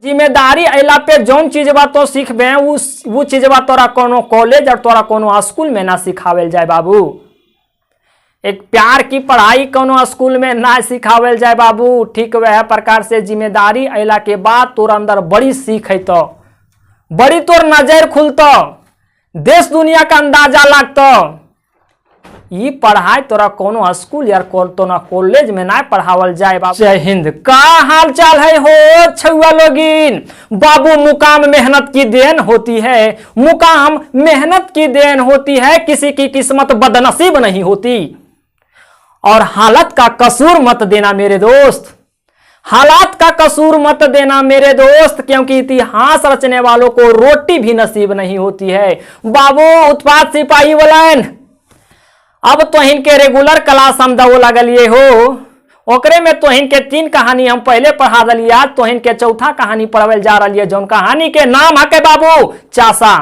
जिम्मेदारी अला पे जौन चीजबा तो सीखबे वो चीजबा तोरा कोनो कॉलेज और तोरा कोनो स्कूल में ना सिखावेल जाए बाबू। एक प्यार की पढ़ाई कोनो स्कूल में ना सिखावेल जाए बाबू। ठीक वह प्रकार से जिम्मेदारी अला के बाद तोर अंदर बड़ी सीख है, तो बड़ी तोर नजर खुलतो, देश दुनिया का अंदाजा लगतो। ये पढ़ाई तोरा कोनो स्कूल या तो कॉलेज में ना पढ़ावल जाए बाबू। जय हिंद। का हाल चाल है हो छुआ लोगिन। बाबू मुकाम मेहनत की देन होती है, मुकाम मेहनत की देन होती है, किसी की किस्मत बदनसीब नहीं होती। और हालत का कसूर मत देना मेरे दोस्त, हालात का कसूर मत देना मेरे दोस्त, क्योंकि इतिहास रचने वालों को रोटी भी नसीब नहीं होती है। बाबू उत्पाद सिपाही बोलन, अब तोहिन के रेगुलर क्लास हम दो लगलिए हो, ओकरे में तोहिन के 3 कहानी हम पहले पढ़ा दिलिए। आज तोहिन के चौथा कहानी पढ़ावे जा रही है, जौन कहानी के नाम है के बाबू चासा।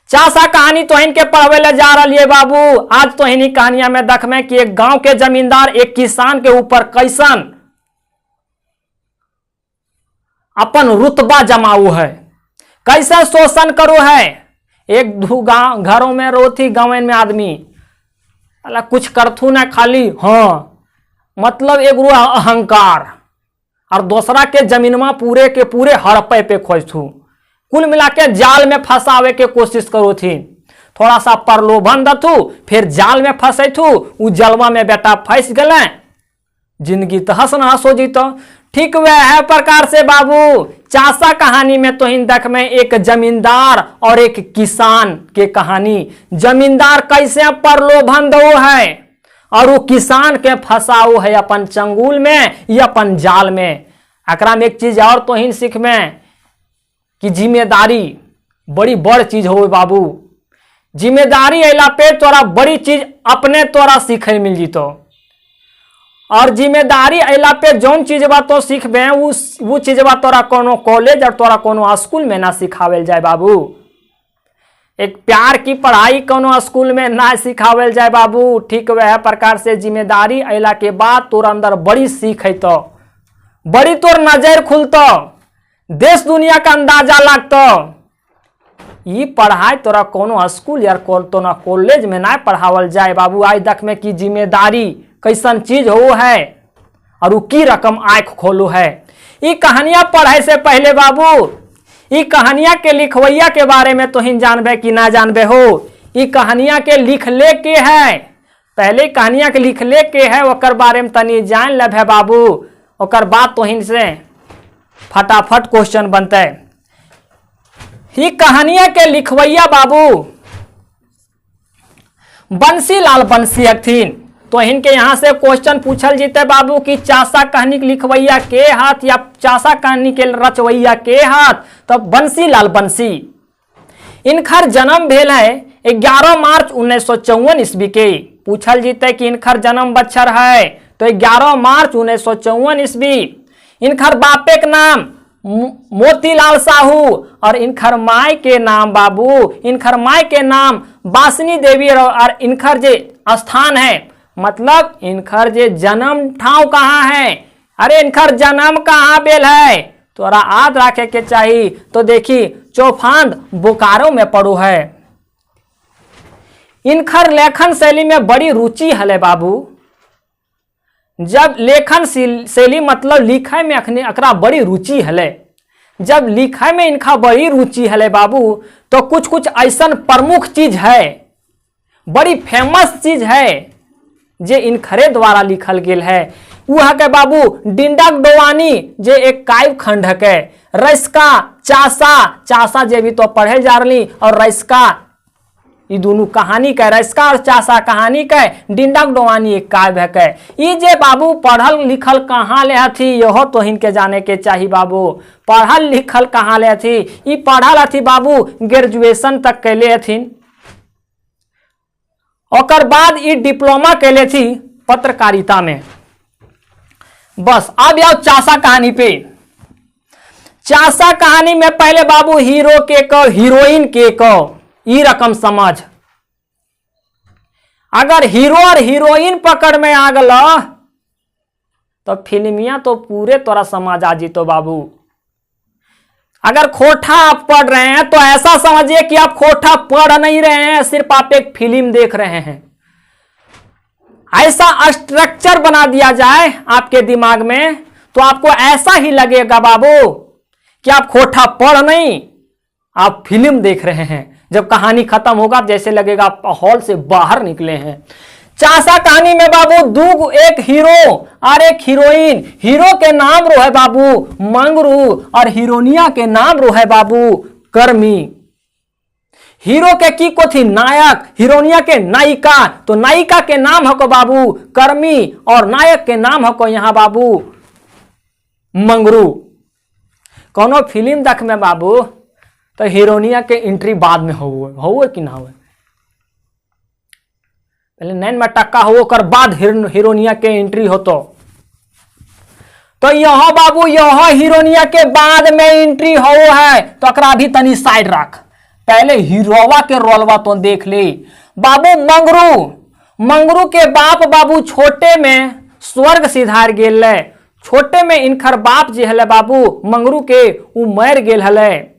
चासा कहानी तोहिन के पढ़ावे ले जा रही है बाबू। आज तोहिन ही कहानियां में देख में कि एक गांव के जमींदार एक किसान के ऊपर कैसन अपन रुतबा जमाऊ है, कैसे शोषण करो है। एक दो गांव घरों में रोथी गाँव में आदमी अला कुछ करथू ना, खाली हाँ मतलब एक अहंकार, और दूसरा के जमीनमा पूरे के पूरे हड़पे पे खोजथू। कुल मिला के जाल में फंसावे के कोशिश करो थी, थोड़ा सा प्रलोभन दथू, फिर जाल में फंसे थू, उ जलवा में बेटा फंस गए, जिंदगी तहस नहस हो जीतो। ठीक वह है प्रकार से बाबू चासा कहानी में तो इन देख में एक जमींदार और एक किसान के कहानी। जमींदार कैसे प्रलोभन दो है और वो किसान के फंसाओ है अपन चंगुल में या अपन जाल में। एकरा में एक चीज और तो ही सीख में कि जिम्मेदारी बड़ी बड़ चीज हो बाबू। जिम्मेदारी अला पे तोरा बड़ी चीज अपने तोरा सीखे मिल जीतो, और जिम्मेदारी अला पे जौन चीजबा तो सीखबे वो चीजबा तोरा कोनो कॉलेज और तोरा कोनो स्कूल में ना सिखावेल जाए बाबू। एक प्यार की पढ़ाई कोनो स्कूल में ना सिखावेल जाए बाबू। ठीक वह प्रकार से जिम्मेदारी अला के बाद तोर अंदर बड़ी सीख है, तो बड़ी तोर नजर खुलतो, देश दुनिया का अंदाजा लगतो। ये पढ़ाई तोरा कोनो स्कूल या तो कॉलेज में ना पढ़ावल जाए बाबू। आज देख में कि जिम्मेदारी कैसन चीज हो है और वो की रकम आंख खोलो है। ये कहानियां पढ़े से पहले बाबू ये कहानियां के लिखवैया के बारे में तो ही जानबे कि ना जानबे हो। ये कहानियां के लिख ले के है, पहले कहानियां के लिख ले के है, ओकर बारे में तनी जान लेबे बाबू। ओकर बाद तो ही से फटाफट क्वेश्चन बनते। ये कहानियां के लिखवैया बाबू बंसीलाल बंसी हथिन। तो इनके यहाँ से क्वेश्चन पूछल जीते बाबू कि चासा कहानी के लिखवैया के हाथ या चासा कहानी के रचवैया के हाथ, तो बंसीलाल बंसी। इनकर जन्म भेल है 11 मार्च 1954 ईस्वी के। पूछल जीते कि इनकर जन्म बच्छर है, तो 11 मार्च 1954 ईस्वी। इनकर बापे के नाम मोतीलाल साहू और इनकर माय के नाम बाबू, इनकर माय के नाम बासनी देवी। और इनकर जे स्थान है मतलब इनकर जे जन्म ठाव कहाँ है, अरे इनकर जन्म कहाँ बेल है तोरा याद रखे के चाहिए। तो देखी चौफांद बोकारो में पड़ो है। इनकर लेखन शैली में बड़ी रुचि हले बाबू। जब लेखन शैली मतलब लिखे में अखरा बड़ी रुचि हले, जब लिखे में इनका बड़ी रुचि हले बाबू, तो कुछ कुछ ऐसा प्रमुख चीज है, बड़ी फेमस चीज है जे इनखरे द्वारा लिखल गेल है। वह के बाबू डिंडक डोवानी जे एक काव्य खंड है, रैसका चासा, चासा जे भी तो पढ़े जा रही, और रैसका ये दोनों कहानी का, रैसका और चासा कहानी का, डिंडक डोवानी एक काव्य है। ये जे बाबू पढ़ल लिखल कहाँ ले हथी यहो तो इनके जाने के चाहिए बाबू। पढ़ल लिखल कहाँ ले हथी, ये पढ़ल हथी बाबू ग्रेजुएशन तक कैले हथिन। और बाद ये डिप्लोमा कैले थी पत्रकारिता में। बस अब आओ चासा कहानी पे। चासा कहानी में पहले बाबू हीरो के को हीरोइन के को ई रकम समझ। अगर हीरो और हीरोइन पकड़ में आ गल तो फिल्मिया तो पूरे तोरा समझ आ जीतो बाबू। अगर खोटा आप पढ़ रहे हैं तो ऐसा समझिए कि आप खोटा पढ़ नहीं रहे हैं, सिर्फ आप एक फिल्म देख रहे हैं। ऐसा स्ट्रक्चर बना दिया जाए आपके दिमाग में तो आपको ऐसा ही लगेगा बाबू कि आप खोटा पढ़ नहीं, आप फिल्म देख रहे हैं। जब कहानी खत्म होगा जैसे लगेगा आप हॉल से बाहर निकले हैं। चासा कहानी में बाबू एक हीरो और एक हीरोइन। हीरो के नाम रो है बाबू मंगरू और हीरोनिया के नाम रो है बाबू कर्मी। हीरो के की को थी नायक, हीरोनिया के नायिका। तो नायिका के नाम हको बाबू कर्मी और नायक के नाम हको यहां बाबू मंगरू। कोनो फिल्म देख में बाबू तो हीरोनिया के एंट्री बाद में हो कि ना हो, पहले नैन में टक्का हो कर बाद हीरोनिया के एंट्री हो। तो यह बाबू यह हीरोनिया के बाद में एंट्री हो है तो अकरा भी तनी साइड रख, पहले हीरोवा के रोलवा तो देख ले। बाबू मंगरू के बाप बाबू छोटे में स्वर्ग सिधार गेल। छोटे में इनकर बाप जे हले बाबू मंगरू के उ मर गेल हले।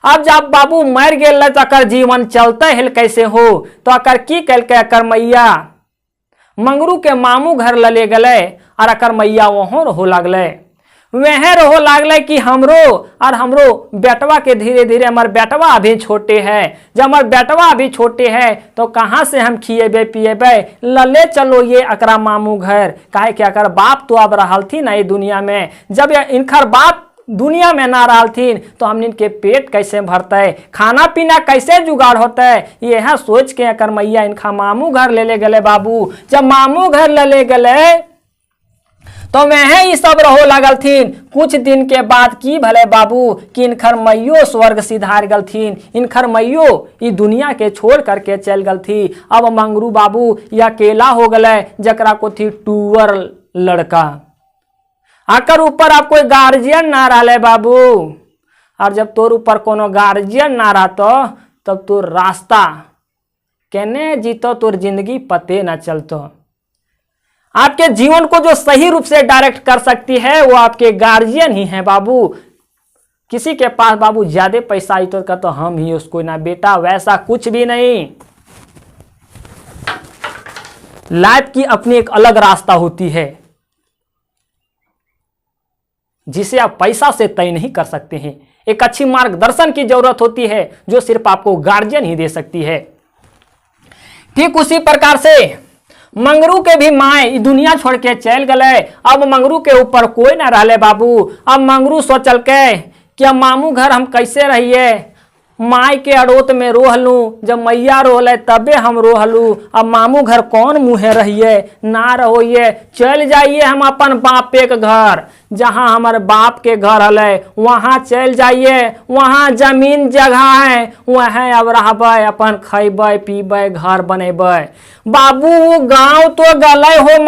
अब जब बाबू मर गेल तो अकर जीवन चलते हिल कैसे हो, तो अकर की कल के अकर मैया मंगरू के मामू घर ले गले और अकर मैया वहां रहो लगले। वह रहो लगले कि हमरो बेटवा के धीरे धीरे हमार बेटवा अभी छोटे है। जब हमार बेटवा अभी छोटे है तो कहाँ से हम खिएबे पिएबे, लले चलो ये अकरा मामू घर। काहे कि अकर बाप तो अब रहलथिन नहीं दुनिया में। जब इनकर बाप दुनिया में ना रहलथिन तो हमन के पेट कैसे भरते, खाना पीना कैसे जुगाड़ होते, यह सोच के अकर मैया इनका मामू घर ले गले बाबू। जब मामू घर ले गले तो वह ही सब रहो लगलथिन। कुछ दिन के बाद की भले बाबू कि इनकर मैयो स्वर्ग सिधार गलथिन, इनकर मैयो ई दुनिया के छोड़ करके चल गलथी। अब मंगरू बाबू या अकेला हो गले जकरा को थी टूअर लड़का। आकर ऊपर आप कोई गार्जियन ना रहा बाबू, और जब तोर ऊपर कोनो गार्जियन ना रहतो तब तोर रास्ता केने जीतो, तोर जिंदगी पते ना चलतो। आपके जीवन को जो सही रूप से डायरेक्ट कर सकती है वो आपके गार्जियन ही हैं बाबू। किसी के पास बाबू ज्यादा पैसा आई तो कहते हम ही उसको ना, बेटा वैसा कुछ भी नहीं। लाइफ की अपनी एक अलग रास्ता होती है जिसे आप पैसा से तय नहीं कर सकते हैं। एक अच्छी मार्गदर्शन की जरूरत होती है जो सिर्फ आपको गार्जियन ही दे सकती है। ठीक उसी प्रकार से मंगरू के भी माए दुनिया छोड़ के चल गए। अब मंगरू के ऊपर कोई ना रहले बाबू। अब मंगरू सोचल के कि अब मामू घर हम कैसे रहिए, माई के अड़ोत में रोहलू, जब मैया रोहले तबे हम रोहलू। अब मामू घर कौन मुँहे रहिए, ना रहोइए, चल जाइए हम अपन बाप के घर, जहाँ हमारे बाप के घर हले वहाँ चल जाइए, वहाँ जमीन जगह है, वहाँ अब रहबे, अपन खैबे पीबे घर बनेबे। बाबू गांव तो गले हो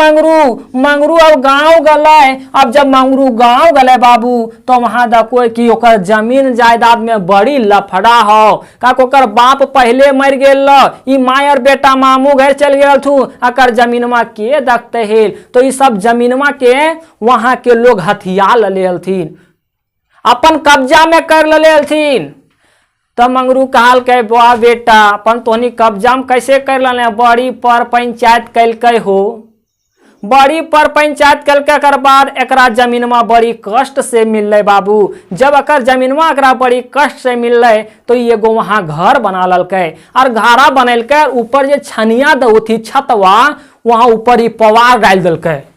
मंगरू अब गांव गले। अब जब मंगरू गांव गले बाबू तो वहां देखो कि ओकर जमीन जायदाद में बड़ी लफड़ा हो। का ओकर बाप पहले मर गेल, ई माय और बेटा मामू घर चल गेल थू, अकर जमीनमा के देखते हेल। तो ई सब जमीनमा के वहां के लोग हथियार ले हलथिन, अपन कब्जा में कर ले हलथिन। तब मंगरू कहल के बा बेटा अपन तोहनी कब्जा में कैसे कर ले, बड़ी पर पंचायत कैलके हो, बड़ी पर पंचायत कैलके कर बाद एकरा जमीनमा बड़ी कष्ट से मिलले बाबू। जब अकर जमीनमा एकरा बड़ी कष्ट से मिलले तो एगो वहाँ घर बना ललके और घरा बनैलके, ऊपर जे छनिया दउथी छतवा वहाँ ऊपर ही पवार डाल दलके।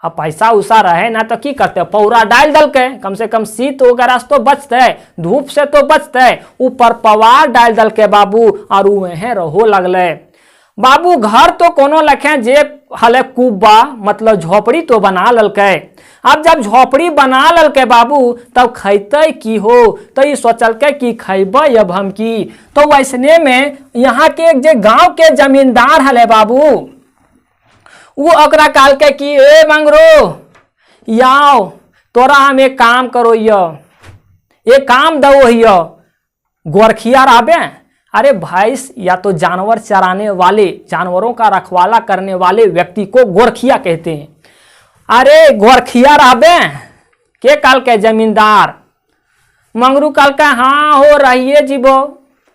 अब पैसा उसा रहे ना तो की करते, पौरा डाल दल के, कम से कम शीत वगैरह से तो बचते, धूप से तो बचते। ऊपर पवार डाल दल के बाबू और वह रहो लगले बाबू। घर तो कोनो लखे जे हले कुब्बा मतलब झोपड़ी तो बना ललके। अब जब झोपड़ी बना ललके बाबू तब खैते की हो, तो ये सोचल के कि खैबे अब हम की। तो वैसने में यहाँ के एक जे गाँव के जमींदार हले बाबू, वो अकरा काल के कि ए मंगरू याओ तोरा हम एक काम करो, ये काम दो हियो, गोरखिया रहबे। अरे भैंस या तो जानवर चराने वाले, जानवरों का रखवाला करने वाले व्यक्ति को गोरखिया कहते हैं। अरे गोरखिया रहबे के काल के जमींदार मंगरू कहल के हाँ हो रहिए जीबो,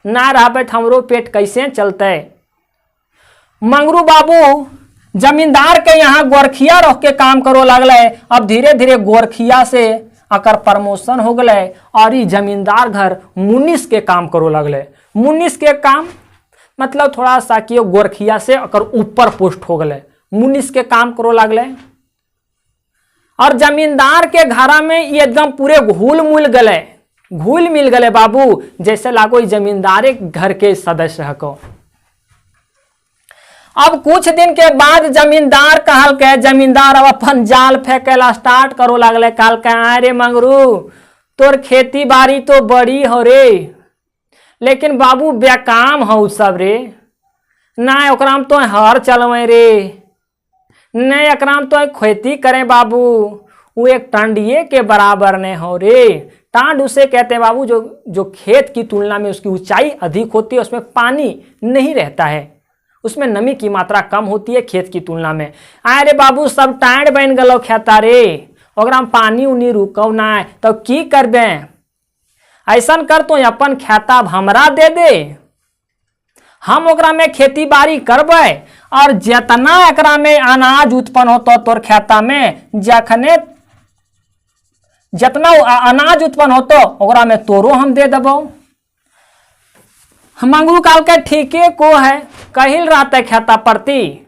ना रहबे तो हमरो पेट कैसे चलते। मंगरू बाबू जमींदार के यहाँ गोरखिया रख के काम करो लगले। अब धीरे धीरे गोरखिया से अकर प्रमोशन हो गए और ई जमींदार घर मुनिस के काम करो लगले। मुनिस के काम मतलब थोड़ा सा कि गोरखिया से अकर ऊपर पोस्ट हो गए, मुनिस के काम करो लगले। और जमींदार के घरा में ये एकदम पूरे घुल मिल गए बाबू, जैसे लागो जमींदार घर के सदस्य हको। अब कुछ दिन के बाद जमींदार कहल के, जमींदार अब अपन जाल फेंकेला स्टार्ट करो लगले। कहल के अरे मंगरू तोर खेती बाड़ी तो बड़ी हो रे, लेकिन बाबू बेकाम हो सब रे, ना ओकरा में तो हर चलवे रे, न एकरा में तो खेती करें बाबू, वो एक टांडिये के बराबर ने हो रे। टांड उसे कहते हैं बाबू जो खेत की तुलना में उसकी ऊंचाई अधिक होती है, उसमें पानी नहीं रहता है, उसमें नमी की मात्रा कम होती है खेत की तुलना में। अरे बाबू सब टाइड बन गलो खेता रे, ओकरा में पानी उनी रुकौ ना, तो की करबे, ऐसा कर तो अपन खेता हमरा दे दे, हम ओकरा में खेती बाड़ी करबे, और जितना एकरा में अनाज उत्पन्न होता तोर खेता में, जखने जितना अनाज उत्पन्न होतो ओकरा में तोरो हम दे देबो। मंगरू काल के ठीके को है, कहिल रहते खेता प्रति,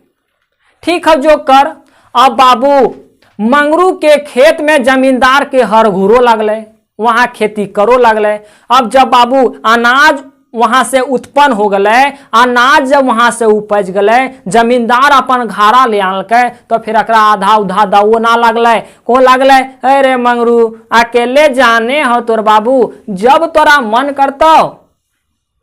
ठीक है जो कर। अब बाबू मंगरू के खेत में जमींदार के हर घुरो लगले, वहां खेती करो लगले। अब जब बाबू अनाज वहां से उत्पन्न हो गए, अनाज जब वहां से उपज गए, जमींदार अपन घारा ले आनलके, तो फिर अकरा आधा उधा दवो ना लगले। को लगले अरे मंगरू अकेले जाने हो तोर बाबू, जब तोरा मन करतो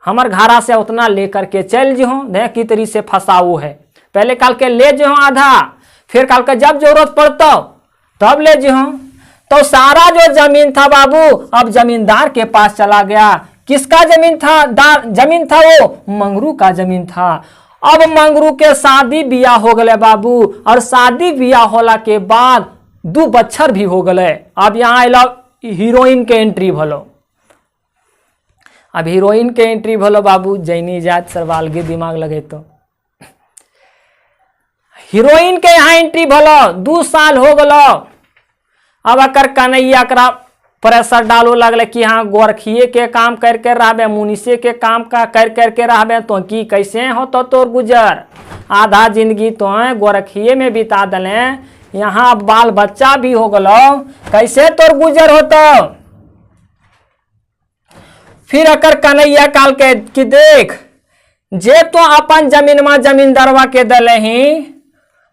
हमर घारा से उतना लेकर के चल जो, देख की तरी से फंसाऊ है, पहले काल के ले जो आधा, फिर काल के जब जरूरत पड़तो तब ले जो। तो सारा जो जमीन था बाबू अब जमींदार के पास चला गया। किसका जमीन था? जमीन था वो मंगरू का जमीन था। अब मंगरू के शादी बियाह हो गए बाबू, और शादी बियाह होला के बाद 2 बच्चर भी हो गए। अब यहाँ हीरोइन के एंट्री भलो, अब हीरोइन के एंट्री भलो बाबू, जैनी जात सरवाल के दिमाग लगे तो हीरोइन के यहाँ एंट्री भलो। 2 साल हो गलो, अब अकर कन्हैया करा प्रेशर डालो लगले कि हाँ गोरखिए के काम करके रहबे, मुनिसे के काम का कर करके रहबे, तो की कैसे हो तो तोर गुजर, आधा जिंदगी तो गोरखिए में बिता दले, यहाँ बाल बच्चा भी हो गलो, कैसे तोर गुजर होतो। फिर अकर कन्हैया काल के कि देख, जे तो अपन जमीनमा जमींदारवा के दले ही,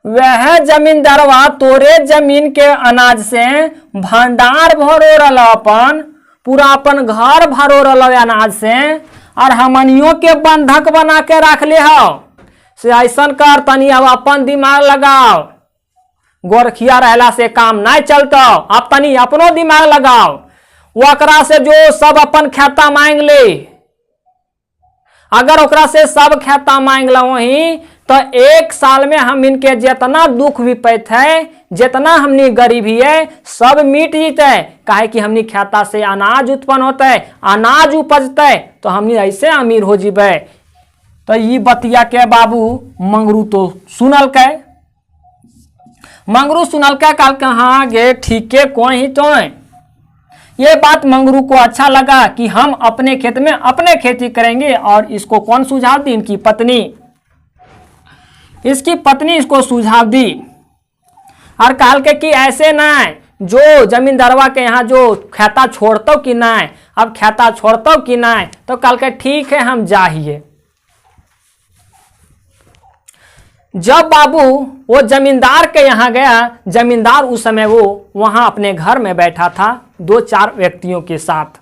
वह जमींदारवा तोरे जमीन के अनाज से भंडार भरो रहा, अपन पूरा अपन घर भरो रहा अनाज से, और हमनियों के बंधक बना के रख ले हो। से ऐसा कर तनी अब अपन दिमाग लगाओ, गोरखिया रहला से काम नहीं चलता, अब तनी अपनो दिमाग लगाओ। वकरा से जो सब अपन खाता मांग ले, अगर ओकरा से सब खाता मांग लो वही, तो 1 साल में हम इनके जितना दुख विपैत है, जितना हमनी गरीबी है, सब मिट जीते। काहे कि हमनी खाता से अनाज उत्पन्न होता है, अनाज उपजते, तो हमनी ऐसे अमीर हो जीबे। तो ये बतिया के बाबू मंगरू तो सुनल के, मंगरू सुनल के काल के हाँ गे ठीके कोई ही तो है। ये बात मंगरू को अच्छा लगा कि हम अपने खेत में अपने खेती करेंगे। और इसको कौन सुझाव दी? इनकी पत्नी, इसकी पत्नी इसको सुझाव दी और कहल के कि ऐसे ना जो जमींदारवा के यहाँ जो खाता छोड़तो कि ना, अब खाता छोड़तो कि ना, तो कहल के ठीक है हम जाइए। जब बाबू वो जमींदार के यहाँ गया, जमींदार उस समय वो वहां अपने घर में बैठा था 2-4 व्यक्तियों के साथ।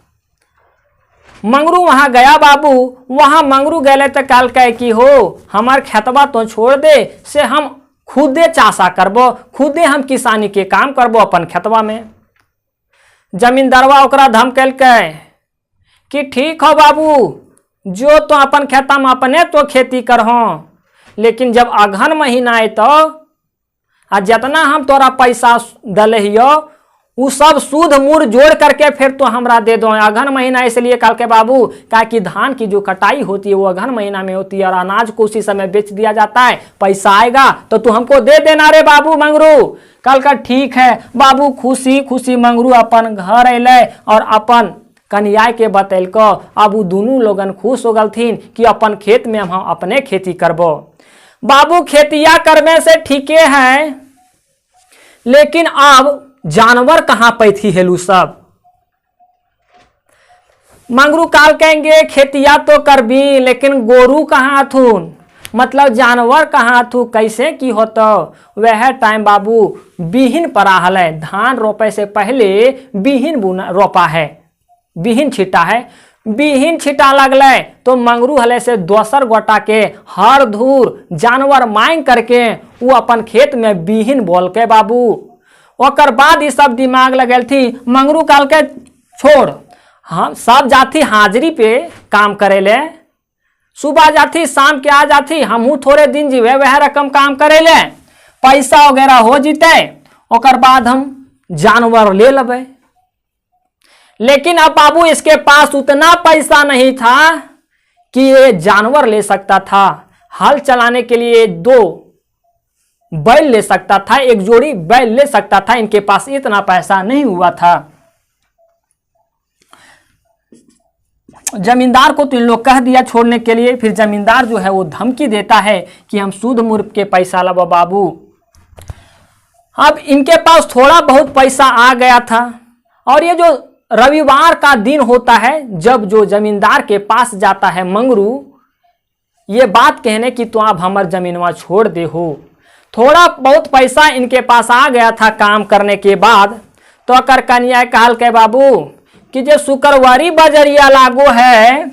मंगरू वहां गया बाबू, वहां मंगरू गए तो कहल के कि हो हमार खेतबा तो छोड़ दे, से हम खुदे चाषा करबो, खुदे हम किसानी के काम करबो अपन खेतबा में। जमींदारवा ओकरा धमकल के कि ठीक हो बाबू, जो तो अपन खेता में अपने तो खेती करहो, लेकिन जब अगहन महीना आए तो जितना हम तोरा पैसा दले हियो वो सब सूद मूर जोड़ करके फिर तो हमरा दे दो। अगहन महीना इसलिए कल के बाबू क्या कि धान की जो कटाई होती है वो अगहन महीना में होती है और अनाज को उसी समय बेच दिया जाता है, पैसा आएगा तो तू हमको दे देना रे बाबू मंगरू। कल का ठीक है बाबू, खुशी खुशी मंगरू अपन घर अले और अपन कन्या के बतैल को। अब वो दोनों लोगन खुश हो गलथिन कि अपन खेत में हम अपने खेती करबो। बाबू खेतिया करने से ठीके है, लेकिन अब जानवर कहां पैथी हेलू सब। मंगरू काल कहेंगे खेतिया तो करबी, लेकिन गोरू कहाँ थून, मतलब जानवर कहाँ थू, कैसे की होतो। वह टाइम बाबू बीहिन पड़ा है, धान रोपे से पहले बीहिन रोपा है, बीहिन छिटा है। बीहिन छिटा लगले तो मंगरू हले से दोसर गोटा के हर धूर जानवर मांग करके वो अपन खेत में बीहिन बोल के बाबू। ओकर बाद ये सब दिमाग लगल थी। मंगरू काल के छोड़, हम सब जाती हाजिरी पे काम करे ले, सुबह जाती शाम के आ जाती, हमहू थोड़े दिन जीवे वह रकम काम करे ले, पैसा वगैरह हो जीते, ओकर बाद हम जानवर ले लेबे। लेकिन अब बाबू इसके पास उतना पैसा नहीं था कि ये जानवर ले सकता था। हल चलाने के लिए 2 बैल ले सकता था, 1 जोड़ी बैल ले सकता था, इनके पास इतना पैसा नहीं हुआ था। जमींदार को तो इन लोग कह दिया छोड़ने के लिए, फिर जमींदार जो है वो धमकी देता है कि हम सूद मूर्ख के पैसा लब बाबू। अब इनके पास थोड़ा बहुत पैसा आ गया था और ये जो रविवार का दिन होता है जब जो जमींदार के पास जाता है मंगरू ये बात कहने की तो आप हमार जमीनवा छोड़ दे हो। थोड़ा बहुत पैसा इनके पास आ गया था काम करने के बाद। तो अकर कन्या कहल के बाबू कि जो शुक्रवारी बजरिया लागू है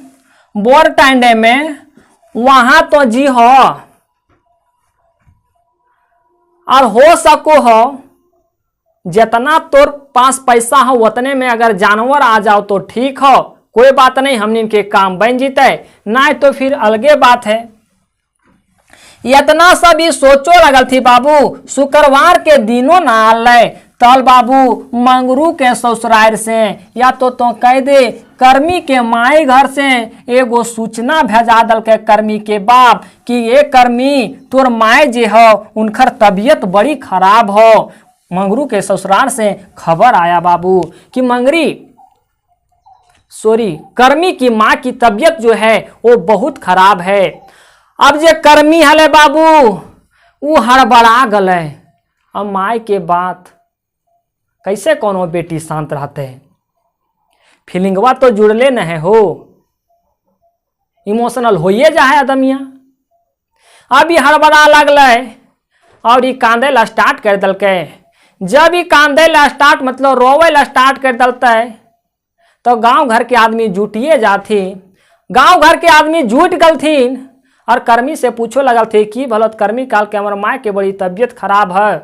बोर टांडे में, वहां तो जी हो और हो सको हो जितना तोर पास पैसा हो उतने में अगर जानवर आ जाओ तो ठीक हो, कोई बात नहीं, हमने इनके काम बन जीते, ना तो फिर अलगे बात है। इतना सब ये सोचो लगल थी बाबू। शुक्रवार के दिनों ना आले तल बाबू मंगरू के ससुराल से या तो कह दे कर्मी के माई घर से एगो सूचना भेजा दल के कर्मी के बाप कि ये कर्मी तोर माई जे हो उनकर तबीयत बड़ी खराब हो। मंगरू के ससुराल से खबर आया बाबू कि कर्मी की माँ की तबीयत जो है वो बहुत खराब है। अब जे कर्मी हले बाबू वो हड़बड़ा गले। अब माई के बात कैसे कोनो बेटी शांत रहते हैं, फीलिंगवा तो जुड़ले न है हो, इमोशनल होइए जा है आदमिया। अब ये हड़बड़ा लगले और ये कांदे ला स्टार्ट कर दल के। जब ये कांदे ला स्टार्ट मतलब रोवे ला स्टार्ट कर दलता है तो गांव घर के आदमी जुटिए जाती। गांव घर के आदमी जुट गलथिन और कर्मी से पूछो लगल थे कि भलत कर्मी काल के हमारे माँ के बड़ी तबीयत खराब है।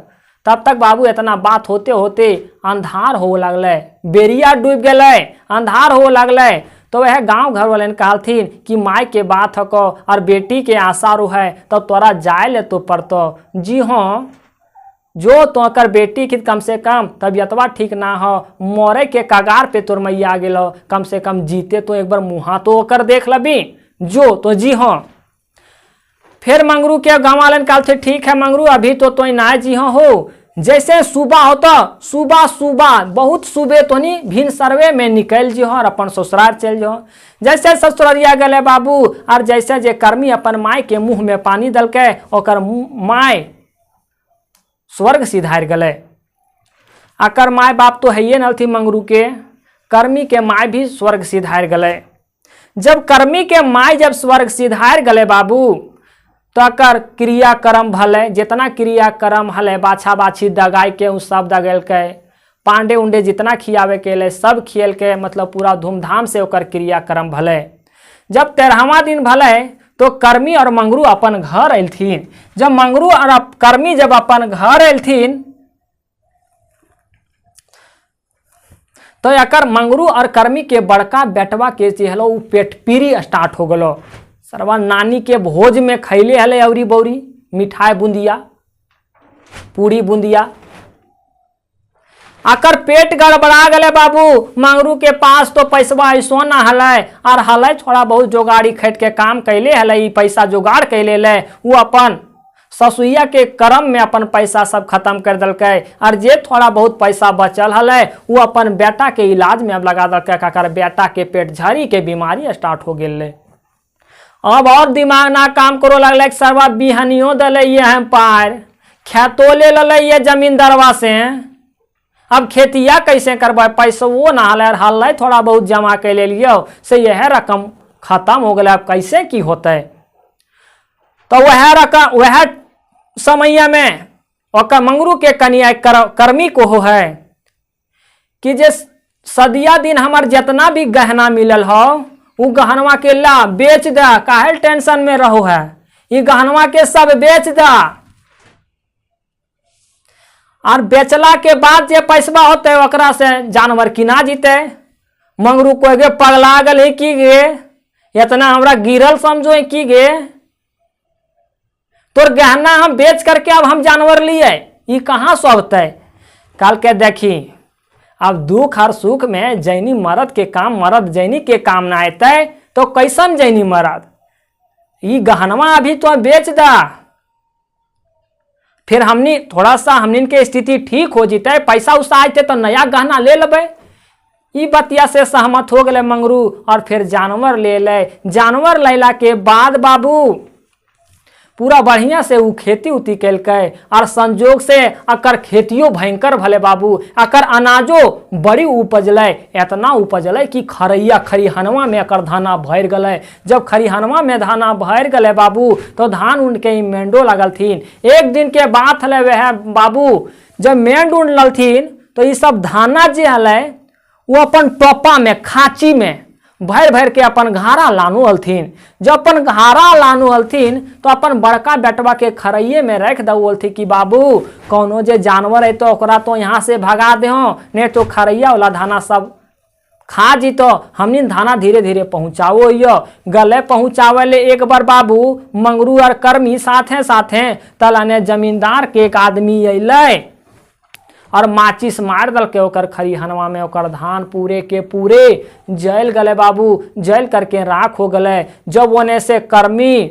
तब तक बाबू इतना बात होते होते अंधार हो लगले, बेरिया डूब गए, अंधार हो लगले। तो वह गांव घर वाले कहलथिन कि माई के बात हको और बेटी के आशा रू है तो तोरा जाए ले तो पड़तो। जी हाँ, जो तो कर बेटी की कम से कम तबीयतवा ठीक ना हो, मोरे के कगार पे तोर मैया आ गेलो, कम से कम जीते तो एक बार मुँहा तो कर देख लबी जो। तो जी हाँ, फिर मंगरू के गाँव वाले कहल थे ठीक है मंगरू अभी तो ना जी हाँ हो। जैसे सुबह होता सुबह बहुत सुबह तो नहीं भिन्न सर्वे में निकल जी हो और अपन ससुराल चल जो। जैसे ससुररिया गले बाबू और जैसे जे कर्मी अपन माई के मुंह में पानी दल के ओकर माई स्वर्ग सिधार गले। आकर माय बाप तो है न थी मंगरू के, कर्मी के माय भी स्वर्ग सिधार गले। जब कर्मी के माय जब स्वर्ग सिधार गले बाबू तो अकर क्रियाक्रम भले, जितना क्रियाक्रम हले बाछा बाछी दगाई के उ सब दगल के, पांडे उंडे जितना खियावे के ले सब खियल के, मतलब पूरा धूमधाम से ओकर क्रियाक्रम भले। जब 13वां दिन भले तो कर्मी और मंगरू अपन घर अयलथिन। जब मंगरू और कर्मी जब अपन घर अयलथिन तो एकर मंगरू और कर्मी के बड़का बेटवा के चेहलो उ पेटपीरी स्टार्ट हो गलो। सरवा नानी के भोज में खैले हले अवरी बौरी मिठाई बूंदिया पूरी बूंदिया। आकर पेट गड़बड़ा गले बाबू, मंगरू के पास तो पैसवा ऐसो ना हलै, और हलै थोड़ा बहुत जोगाड़ी खट के काम कैले हलै, पैसा जुगाड़ कैले ले, वो अपन ससुइया के कर्म में अपन पैसा सब खत्म कर दलकै, और जे थोड़ा बहुत पैसा बचल हलै वो अपन बेटा के इलाज में अब लगा दलकै। काकर बेटा के पेट झड़ी के बीमारी स्टार्ट हो गेल। अब और दिमाग ना काम करो लगल, सरवा बिहनियो दले हम पार, खेतो ले ये जमींदारवा से, अब खेतिया कैसे करबे, पैसा वो ना हल थोड़ा बहुत जमा कर ले लियो से यह रकम खत्म हो गया, अब कैसे की होते। तो वह रकम वह समय में ओकर मंगरू के कनिया कर्मी को हो है कि जे सदिया दिन हमार जितना भी गहना मिलल हो वो गहनवा के ला बेच दा, काहे टेंशन में रहो है, ये गहनवा के सब बेच दा, और बेचला के बाद जे पैसा होते ओकरा से जानवर किना जीते। मंगरू को गे पगला गल की गे, इतना हमरा गिरल समझो की गे, तोर गहना हम बेच करके अब हम जानवर लिए, ये कहाँ सोचते। काल के देखी अब दुख और सुख में जैनी मर्द के काम मर्द जैनी के काम ना आते तो कैसन जैनी मर्द, ये गहनवा अभी तो बेच दा, फिर हमनी थोड़ा सा हमनी के स्थिति ठीक हो जीते, पैसा उसा आते तो नया गहना ले लेबे। ई बतिया से सहमत हो गए मंगरू, और फिर जानवर ले ले। जानवर लेला के बाद बाबू पूरा बढ़िया से वो खेती उती कैलकै, और संजोग से अकर खेतियो भयंकर भले बाबू, अकर अनाजो बड़ी उपजलै, इतना उपजलै कि खरैया खरिहनवा में अकर धाना भर गए। जब खरिहनवा में धाना भर गए बाबू तो धान उनके मेंढो लगल थीन। एक दिन के बात हलै वह बाबू, जब मेंढ उड़ ललथिन तो ये सब धाना जे हलै वो अपन टोपा में खाची में भर भर के अपन घारा लानू हलथिन। जब अपन घारा लानू हलथिन तो अपन बड़का बेटवा के खरैये में रख दउलथी कि बाबू कौनो जे जानवर है तो ओकरा तो यहाँ से भगा दे, नहीं तो खरैया वाला धाना सब खा जी, तो हमनी धाना धीरे धीरे पहुँचाओ यो गले पहुँचावे ले। एक बार बाबू मंगरू और कर्मी साथे साथे तलाने जमींदार के एक आदमी अइलै और माचिस मार दल के ओकर खरिहनवा में ओकर धान पूरे के पूरे जल गले बाबू, जल करके राख हो गए। जब ओने से कर्मी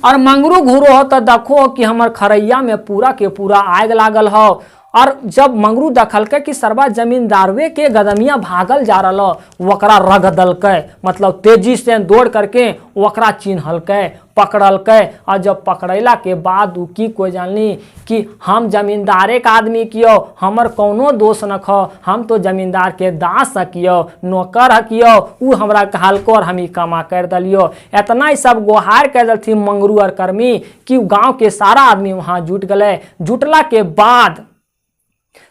और मंगरू घूरो हो तो देखो कि हमर खरैया में पूरा के पूरा आग लागल हो। और जब मंगरू देखल के कि सरवा जमींदारवे के गदमिया भागल जा रहा, वकरा रग दलकै, मतलब तेजी से दौड़ करके वकरा चिन्हलकै, पकड़लकै। और जब पकड़ैला के बाद की कोई जानली कि हम जमींदारे का आदमी कियो, हमर कौनो दोष न खो, हम तो जमींदार के दास कियो, नौकर कियो, उ हमरा कहलको और हम ही कमा कर दलियो। इतना ही सब गुहार कर दलथी मंगरू और कर्मी कि गांव के सारा आदमी वहां जुट गए। जुटला के बाद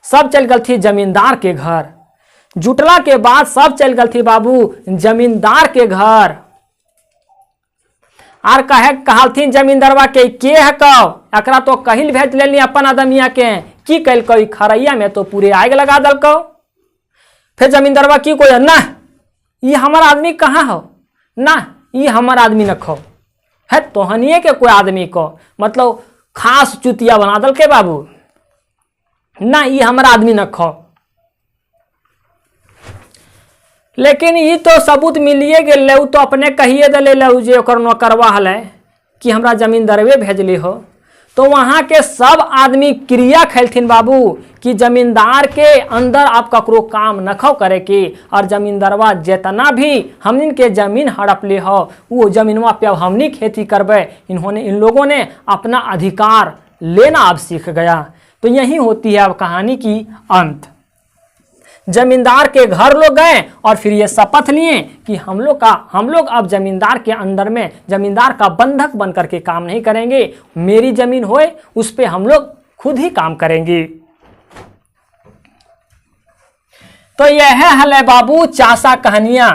सब चल गल थी जमींदार के घर। जुटला के बाद सब चल गल थी बाबू जमींदार के घर। आर कहे कहलथिन जमींदारवा के है कहो, एकरा तो कहिल भेज लेनी अपन आदमिया के, की कल खरैया में तो पूरे आग लगा दल को। फिर जमींदारवा की कोई ना ये हमार आदमी कहाँ हो, ना ये हमार आदमी न खो है, तोहनिए के कोई आदमी को मतलब खास चुतिया बना दल के बाबू, ना ये हमारा आदमी न खो। लेकिन ये तो सबूत मिलिए गेल, तो अपने कहिए दले जे ओकर नौकरवा हलै कि हमरा जमींदारवे भेजली हो। तो वहाँ के सब आदमी क्रिया खेलथिन बाबू कि जमींदार के अंदर आप ककरो काम न खो करे की, और जमींदारवा जितना भी हमनी के जमीन हड़प ले हो वो जमीनवा पे अब हमनी खेती करबे। इन लोगों ने अपना अधिकार लेना अब सीख गया। तो यही होती है अब कहानी की अंत। जमींदार के घर लोग गए और फिर ये शपथ लिए कि हम लोग अब जमींदार के अंदर में जमींदार का बंधक बन करके काम नहीं करेंगे, मेरी जमीन होए उस पे हम लोग खुद ही काम करेंगे। तो यह है बाबू चासा कहानियां।